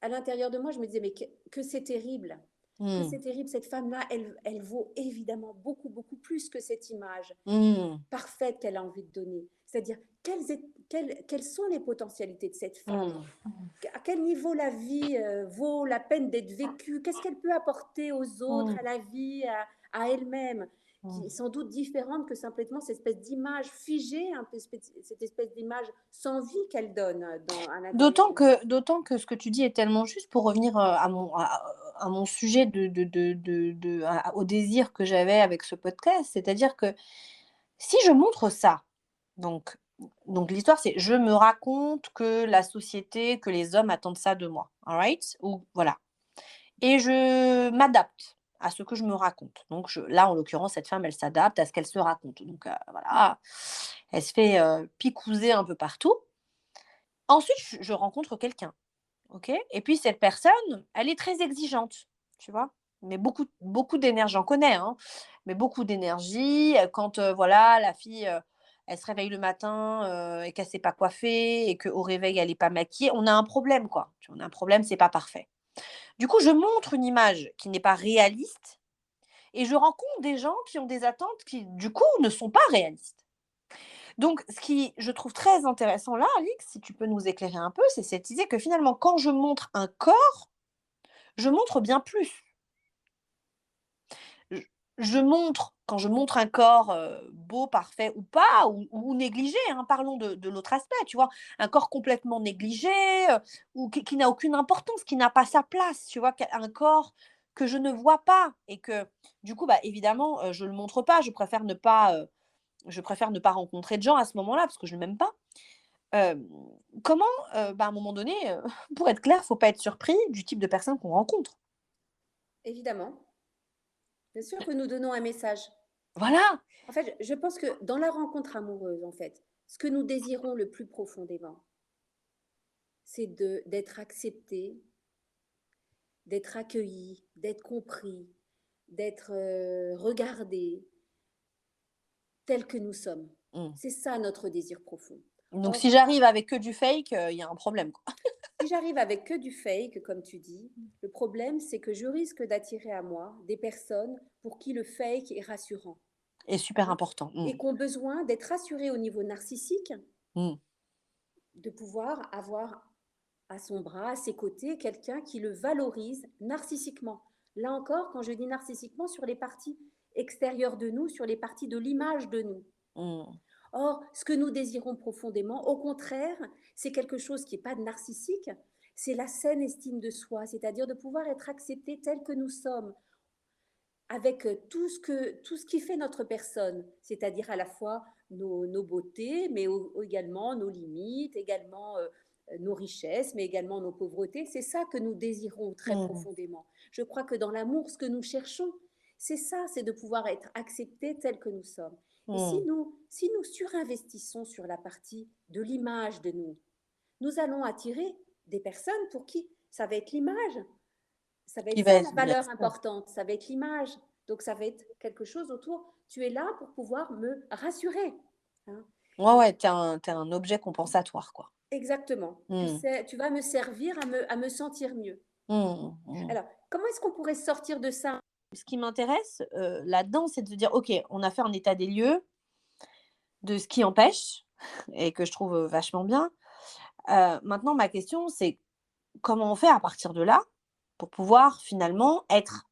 à l'intérieur de moi, je me disais, mais que c'est terrible. Que Mmh. c'est terrible, cette femme-là, elle vaut évidemment beaucoup, beaucoup plus que cette image Mmh. parfaite qu'elle a envie de donner. C'est-à-dire, quelles sont les potentialités de cette femme? Mmh. À quel niveau la vie vaut la peine d'être vécue? Qu'est-ce qu'elle peut apporter aux autres, Mmh. à la vie, à elle-même, qui est Mmh. sans doute différente que simplement cette espèce d'image figée, un peu cette espèce d'image sans vie qu'elle donne à l'intérieur de soi. D'autant que ce que tu dis est tellement juste pour revenir, à mon sujet au désir que j'avais avec ce podcast. C'est-à-dire que si je montre ça, donc l'histoire c'est je me raconte que la société, que les hommes attendent ça de moi, all right? Ou voilà et je m'adapte à ce que je me raconte. Donc là, en l'occurrence, cette femme, elle s'adapte à ce qu'elle se raconte. Donc voilà, elle se fait, picouser un peu partout. Ensuite, je rencontre quelqu'un. OK et puis cette personne, elle est très exigeante, tu vois? Mais beaucoup d'énergie, j'en connais, hein, mais beaucoup d'énergie, quand, voilà, la fille, elle se réveille le matin, et qu'elle s'est pas coiffée et qu'au réveil, elle est pas maquillée, on a un problème, quoi. Tu vois? On a un problème, c'est pas parfait. Du coup, je montre une image qui n'est pas réaliste et je rencontre des gens qui ont des attentes qui, du coup, ne sont pas réalistes. Donc ce qui je trouve très intéressant là, Alix, si tu peux nous éclairer un peu, c'est cette idée que finalement, quand je montre un corps, je montre bien plus. Je je montre quand je montre un corps, beau, parfait ou pas, ou négligé, hein, parlons de l'autre aspect, tu vois? Un corps complètement négligé, ou qui n'a aucune importance, qui n'a pas sa place, tu vois? Un corps que je ne vois pas et que du coup, bah, évidemment, je ne le montre pas. Je préfère ne pas rencontrer de gens à ce moment-là parce que je ne m'aime pas. Hem, comment, bah, à un moment donné, pour être clair, faut pas être surpris du type de personne qu'on rencontre. Évidemment, bien sûr que nous donnons un message. Voilà! En fait, je pense que dans la rencontre amoureuse, en fait, ce que nous désirons le plus profondément, c'est d'être accepté, d'être accueilli, d'être compris, d'être regardé tel que nous sommes. Mmh. C'est ça notre désir profond. Donc si Or, j'arrive avec que du fake, il y a un problème, quoi. si j'arrive avec que du fake, comme tu dis, le problème, c'est que je risque d'attirer à moi des personnes pour qui le fake est rassurant, Et super hein, important. Mmh. et qui ont besoin d'être rassurés au niveau narcissique, Mmh. de pouvoir avoir à son bras, à ses côtés, quelqu'un qui le valorise narcissiquement. Là encore, quand je dis narcissiquement, sur les parties extérieures de nous, sur les parties de l'image de nous. Mmh. Or, ce que nous désirons profondément, au contraire, c'est quelque chose qui n'est pas narcissique, c'est la saine estime de soi, c'est-à-dire de pouvoir être accepté tel que nous sommes, avec tout ce qui fait notre personne, c'est-à-dire à la fois nos beautés, mais également nos limites, également nos richesses, mais également nos pauvretés. C'est ça que nous désirons très Mmh. profondément. Je crois que dans l'amour, ce que nous cherchons, c'est ça, c'est de pouvoir être acceptés tels que nous sommes. Et Mmh. si nous surinvestissons sur la partie de l'image de nous, nous allons attirer des personnes pour qui ça va être l'image, ça va Qui être va ça la être bien valeur sûr. importante, ça va être l'image. Donc ça va être quelque chose autour. Tu es là pour pouvoir me rassurer, hein. Ouais, Et ouais, tu es un objet compensatoire, quoi. exactement. Mmh. Tu vas me servir à me sentir mieux. Mmh. Mmh. Alors, comment est-ce qu'on pourrait sortir de ça? Ce qui m'intéresse, là-dedans, c'est de se dire: «OK, on a fait un état des lieux de ce qui empêche» et que je trouve, vachement bien. Maintenant ma question, c'est comment on fait à partir de là, pour pouvoir finalement être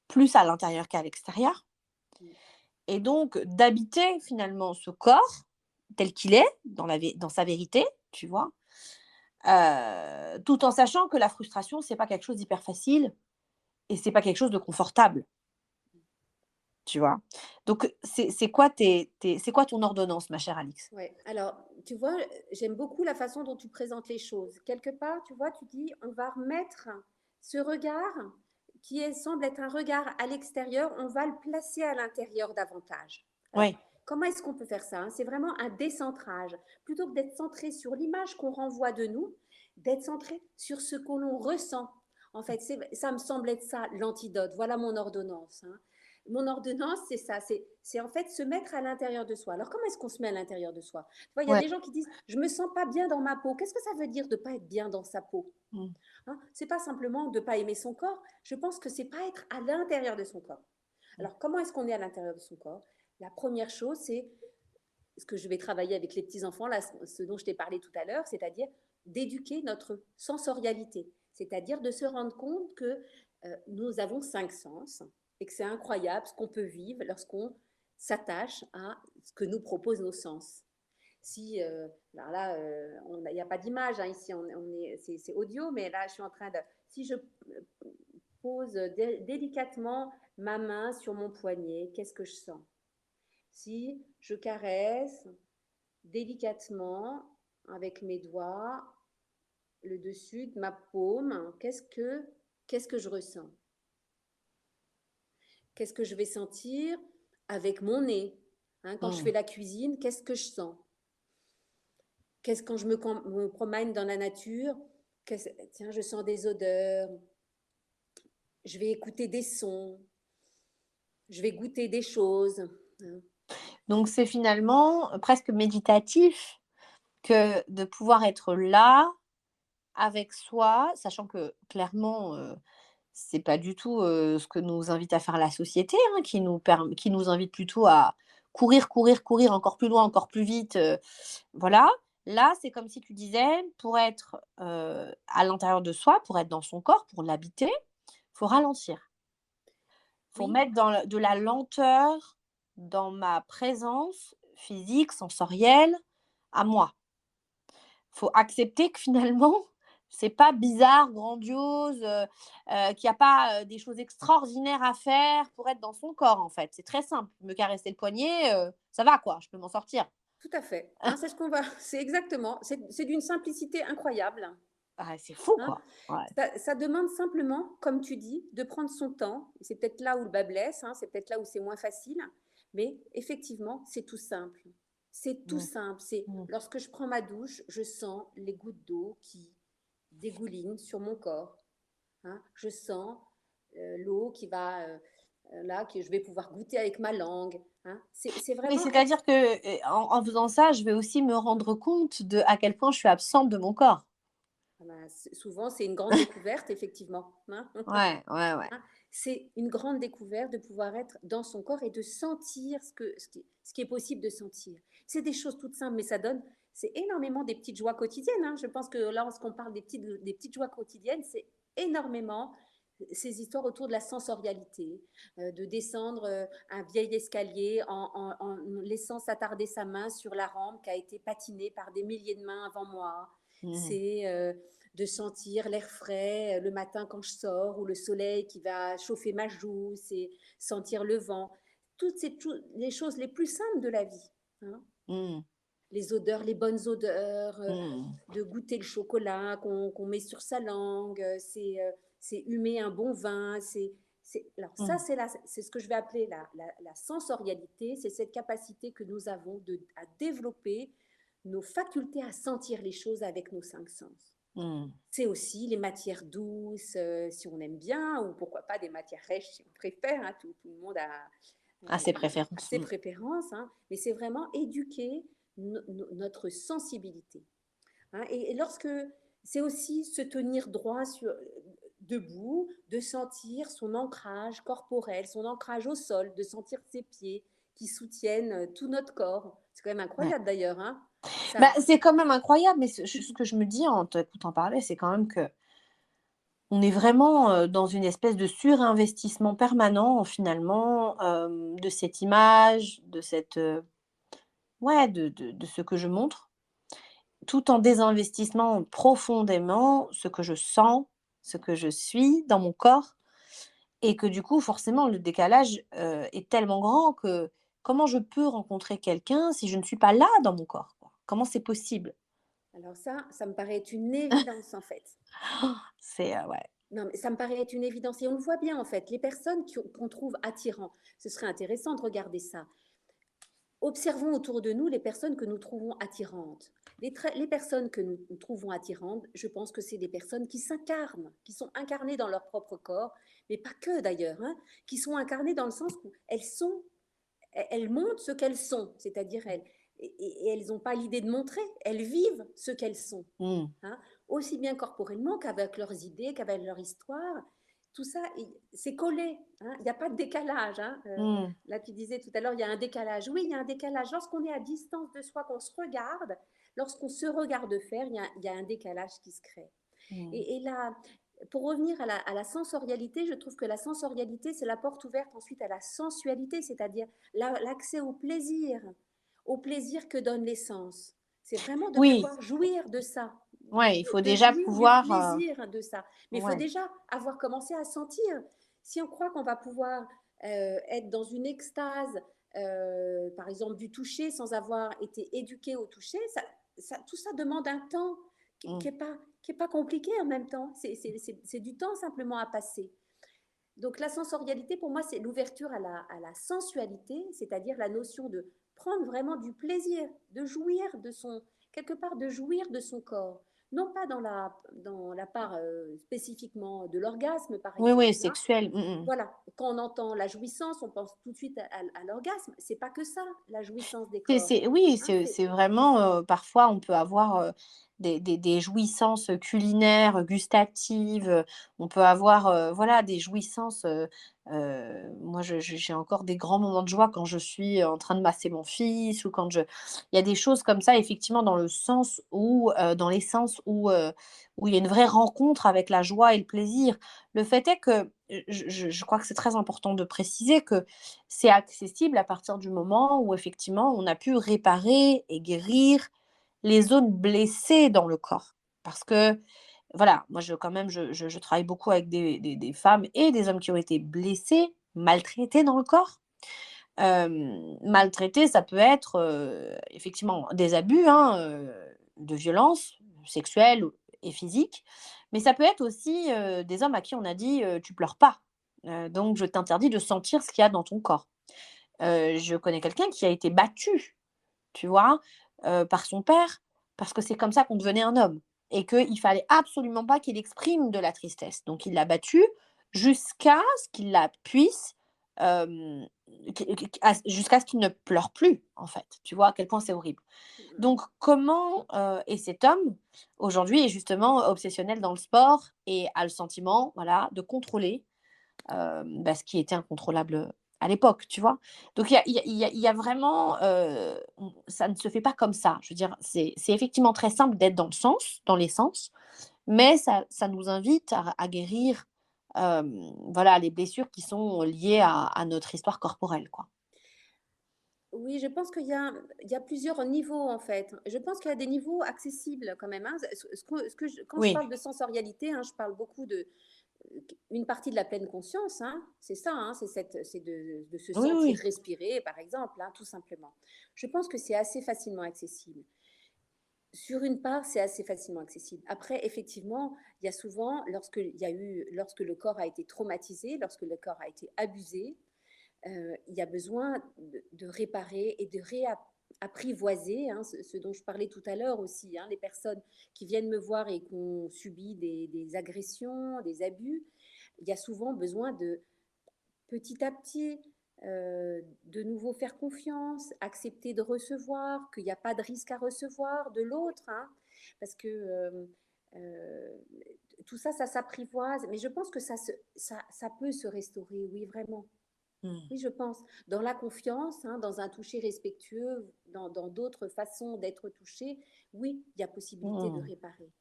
plus à l'intérieur qu'à l'extérieur et donc d'habiter finalement ce corps tel qu'il est, dans sa vérité, tu vois? Tout en sachant que la frustration, c'est pas quelque chose d'hyper facile et c'est pas quelque chose de confortable, tu vois? Donc c'est quoi c'est quoi ton ordonnance, ma chère Alix? Ouais. Alors, tu vois, j'aime beaucoup la façon dont tu présentes les choses. Quelque part, tu vois, tu dis, on va remettre ce regard semble être un regard à l'extérieur, on va le placer à l'intérieur davantage. Alors, Oui. comment est-ce qu'on peut faire ça, hein? C'est vraiment un décentrage. Plutôt que d'être centré sur l'image qu'on renvoie de nous, d'être centré sur ce que l'on ressent. En fait, ça me semble être ça l'antidote. Voilà mon ordonnance, hein. Mon ordonnance, c'est ça, c'est en fait se mettre à l'intérieur de soi. Alors, comment est-ce qu'on se met à l'intérieur de soi? Tu vois, il y a Ouais. des gens qui disent, je me sens pas bien dans ma peau. Qu'est-ce que ça veut dire de pas être bien dans sa peau? Mmh. Hein, c'est pas simplement de pas aimer son corps. Je pense que c'est pas être à l'intérieur de son corps. Mmh. Alors, comment est-ce qu'on est à l'intérieur de son corps? La première chose, c'est ce que je vais travailler avec les petits-enfants, là, ce dont je t'ai parlé tout à l'heure, c'est-à-dire d'éduquer notre sensorialité, c'est-à-dire de se rendre compte que nous avons 5 sens et que c'est incroyable ce qu'on peut vivre lorsqu'on s'attache à ce que nous proposent nos sens. Si, alors là, il n'y a pas d'image hein, ici, c'est audio, mais là, je suis en train de. Si je pose délicatement ma main sur mon poignet, qu'est-ce que je sens? Si je caresse délicatement avec mes doigts le dessus de ma paume, qu'est-ce que je ressens? Qu'est-ce que je vais sentir avec mon nez? Hein, quand je Mmh. fais la cuisine, qu'est-ce que je sens? Quand je me promène dans la nature, tiens, je sens des odeurs, je vais écouter des sons, je vais goûter des choses. Hein. Donc c'est finalement, presque méditatif que de pouvoir être là, avec soi, sachant que clairement, c'est pas du tout, ce que nous invite à faire la société, hein, qui nous invite plutôt à courir, courir, courir encore plus loin, encore plus vite, voilà. Là, c'est comme si tu disais, pour être, à l'intérieur de soi, pour être dans son corps, pour l'habiter, faut ralentir. Faut Oui, mettre de la lenteur dans ma présence physique, sensorielle, à moi. Faut accepter que finalement, c'est pas bizarre, grandiose, qu'il y a pas, des choses extraordinaires à faire pour être dans son corps, en fait. C'est très simple. Me caresser le poignet, ça va quoi, je peux m'en sortir. tout à fait. Hein, c'est ce qu'on va. C'est exactement. C'est d'une simplicité incroyable. Ah, c'est fou Hein. quoi. Ouais. Ça demande simplement, comme tu dis, de prendre son temps. C'est peut-être là où le bas blesse, hein, c'est peut-être là où c'est moins facile, mais effectivement, c'est tout simple. C'est tout Mmh. simple. C'est Mmh. lorsque je prends ma douche, je sens les gouttes d'eau qui dégoulinent sur mon corps. Hein. Je sens l'eau qui va là, que je vais pouvoir goûter avec ma langue. Hein. C'est Oui, vraiment être. c'est-à-dire que, en faisant ça, je vais aussi me rendre compte de à quel point je suis absente de mon corps. Ah ben, souvent, c'est une grande découverte, effectivement. Hein. Ouais, ouais, ouais. Hein. C'est une grande découverte de pouvoir être dans son corps et de sentir ce qui est possible de sentir. C'est des choses toutes simples, mais c'est énormément des petites joies quotidiennes. Hein. Je pense que lorsqu'on parle des petites joies quotidiennes, c'est énormément ces histoires autour de la sensorialité, de descendre un vieil escalier en laissant s'attarder sa main sur la rampe qui a été patinée par des milliers de mains avant moi. Mmh. C'est de sentir l'air frais le matin quand je sors ou le soleil qui va chauffer ma joue, c'est sentir le vent. Toutes les choses les plus simples de la vie. Hein. Mmh. Les odeurs, les bonnes odeurs, Mmh. de goûter le chocolat qu'on met sur sa langue, c'est humer un bon vin. Alors ça, Mmh. c'est ce que je vais appeler la sensorialité, c'est cette capacité que nous avons à développer nos facultés à sentir les choses avec nos 5 sens. Mmh. C'est aussi les matières douces, si on aime bien, ou pourquoi pas des matières rêches si on préfère. Hein, tout le monde À ses a préférences. ses préférences, hein, mais c'est vraiment éduquer notre sensibilité. Hein, et lorsque c'est aussi se tenir droit debout, de sentir son ancrage corporel, son ancrage au sol, de sentir ses pieds qui soutiennent tout notre corps. C'est quand même Ouais. incroyable d'ailleurs. Hein, Bah, ça. c'est quand même incroyable, mais ce que je me dis en t'écoutant parler, c'est quand même que on est vraiment, dans une espèce de surinvestissement permanent finalement, de cette image, de cette, ouais, de ce que je montre, tout en désinvestissant profondément ce que je sens, ce que je suis dans mon corps et que du coup forcément le décalage, est tellement grand que comment je peux rencontrer quelqu'un si je ne suis pas là dans mon corps, quoi? Comment c'est possible? Alors ça me paraît être une évidence en fait. C'est, ouais. Non, mais ça me paraît être une évidence et on le voit bien en fait. Les personnes qu'on trouve attirants, ce serait intéressant de regarder ça. Observons autour de nous les personnes que nous trouvons attirantes. Les personnes que nous trouvons attirantes, je pense que c'est des personnes qui s'incarnent, qui sont incarnées dans leur propre corps, mais pas que d'ailleurs, hein, qui sont incarnées dans le sens où elles montrent ce qu'elles sont, c'est-à-dire et elles n'ont pas l'idée de montrer, elles vivent ce qu'elles sont, Mmh. hein, aussi bien corporellement qu'avec leurs idées, qu'avec leur histoire. Tout ça, c'est collé, hein, il n'y a pas de décalage. Hein. Mmh. Là, tu disais tout à l'heure, il y a un décalage. Oui, il y a un décalage. Lorsqu'on est à distance de soi, qu'on se regarde, lorsqu'on se regarde faire, il y a un décalage qui se crée. Mmh. Et là, pour revenir à la sensorialité, je trouve que la sensorialité, c'est la porte ouverte ensuite à la sensualité, c'est-à-dire l'accès au plaisir que donnent les sens. C'est vraiment de Oui, pouvoir jouir de ça, ouais, il faut de déjà jouir du pouvoir, plaisir de ça. Mais il faut ouais. déjà avoir commencé à sentir. Si on croit qu'on va pouvoir être dans une extase, par exemple du toucher, sans avoir été éduqué au toucher, tout ça demande un temps Mmh. qui est pas compliqué en même temps. C'est du temps simplement à passer. Donc la sensorialité, pour moi, c'est l'ouverture à la sensualité, c'est-à-dire la notion de prendre vraiment du plaisir, de jouir de son, quelque part de jouir de son corps. Non pas dans la part spécifiquement de l'orgasme, par Oui, oui, exemple. Hein. sexuel. Mmh. Voilà, quand on entend la jouissance, on pense tout de suite à l'orgasme. C'est pas que ça, la jouissance des C'est corps. c'est oui, Hein, c'est vraiment, parfois on peut avoir, des jouissances, culinaires, gustatives, on peut avoir, voilà, des jouissances, moi j'ai encore des grands moments de joie quand je suis en train de masser mon fils ou quand je il y a des choses comme ça effectivement dans le sens où, dans les sens où il y a une vraie rencontre avec la joie et le plaisir. Le fait est que, je crois que c'est très important de préciser que c'est accessible à partir du moment où effectivement on a pu réparer et guérir les zones blessées dans le corps. Parce que voilà, moi quand même je travaille beaucoup avec des femmes et des hommes qui ont été blessés, maltraités dans le corps. Maltraités, ça peut être, effectivement des abus, hein, de violence sexuelle et physique, mais ça peut être aussi, des hommes à qui on a dit, «Tu pleures pas, donc je t'interdis de sentir ce qu'il y a dans ton corps». Je connais quelqu'un qui a été battu, tu vois? Par son père, parce que c'est comme ça qu'on devenait un homme et qu'il fallait absolument pas qu'il exprime de la tristesse. Donc il l'a battu jusqu'à ce qu'il la puisse, hem, jusqu'à ce qu'il ne pleure plus, en fait. Tu vois à quel point c'est horrible? Donc comment, et cet homme, aujourd'hui, est justement obsessionnel dans le sport et a le sentiment, voilà, de contrôler ce qui était incontrôlable, à l'époque, tu vois? Donc il y a vraiment, ça ne se fait pas comme ça. Je veux dire, c'est effectivement très simple d'être dans les sens, mais ça nous invite à guérir, voilà, les blessures qui sont liées à notre histoire corporelle, quoi. Oui, je pense il y a plusieurs niveaux en fait. Je pense qu'il y a des niveaux accessibles quand même. Hein. Quand je Oui. parle de sensorialité, hein, je parle beaucoup de une partie de la pleine conscience. Hein. C'est ça, hein, c'est de se Oui, sentir oui. respirer, par exemple, hein, tout simplement. Je pense que c'est assez facilement accessible. Sur une part, c'est assez facilement accessible. Après, effectivement, il y a souvent, lorsque le corps a été traumatisé, lorsque le corps a été abusé, il y a besoin de réparer et de réapprivoiser, hein, ce dont je parlais tout à l'heure aussi, hein, les personnes qui viennent me voir et qui ont subi des agressions, des abus, il y a souvent besoin de petit à petit de nouveau faire confiance, accepter de recevoir, qu'il n'y a pas de risque à recevoir de l'autre, hein, parce que euh, tout ça, ça s'apprivoise, mais je pense que ça peut se restaurer, oui, vraiment. Mmh. Oui, je pense. Dans la confiance, hein, dans un toucher respectueux, dans d'autres façons d'être touché, oui, il y a possibilité de Mmh. réparer.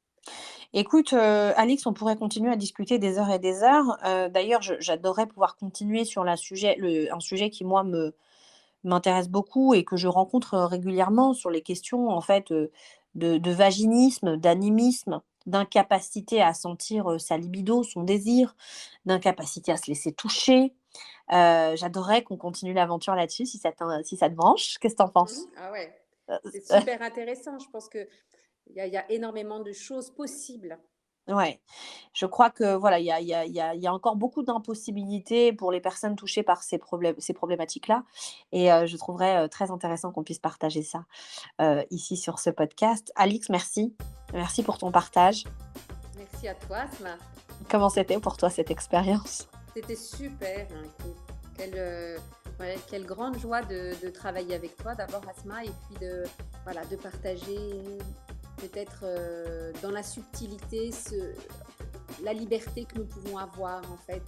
Écoute, Alix, on pourrait continuer à discuter des heures et des heures. D'ailleurs, j'adorerais pouvoir continuer sur un sujet qui, moi, m'intéresse beaucoup et que je rencontre, régulièrement sur les questions, en fait, de vaginisme, d'animisme, d'incapacité à sentir, sa libido, son désir, d'incapacité à se laisser toucher. J'adorerais qu'on continue l'aventure là-dessus si ça te branche. Qu'est-ce que tu en penses? Ah ouais, c'est super intéressant. Je pense qu'il y a énormément de choses possibles. Ouais, je crois que voilà, il y a encore beaucoup d'impossibilités pour les personnes touchées par ces problématiques-là et je trouverais, très intéressant qu'on puisse partager ça, ici sur ce podcast. Alix, merci. Merci pour ton partage. Merci à toi, Asma. Comment c'était pour toi cette expérience? C'était super, hein, écoute. Ouais, quelle grande joie de travailler avec toi d'abord, Asma, et puis voilà, de partager peut-être dans la subtilité la liberté que nous pouvons avoir en fait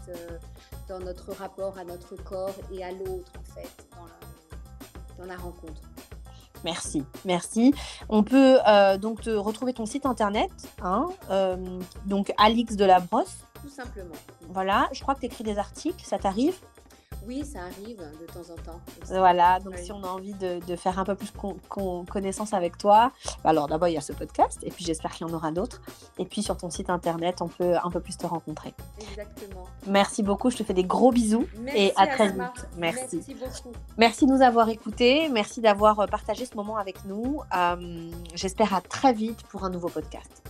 dans notre rapport à notre corps et à l'autre en fait dans la rencontre. Merci, merci. On peut, donc te retrouver ton site internet, hein, donc Alix Delabrosse. Tout simplement. Voilà, je crois que tu écris des articles, ça t'arrive? Oui, ça arrive de temps en temps aussi. Voilà, donc Oui. si on a envie de faire un peu plus connaissance avec toi, alors d'abord il y a ce podcast et puis j'espère qu'il y en aura d'autres et puis sur ton site internet, on peut un peu plus te rencontrer. Exactement. Merci beaucoup, je te fais des gros bisous et à très Asma. vite. Merci. Merci beaucoup. Merci de nous avoir écoutés, merci d'avoir partagé ce moment avec nous. J'espère à très vite pour un nouveau podcast.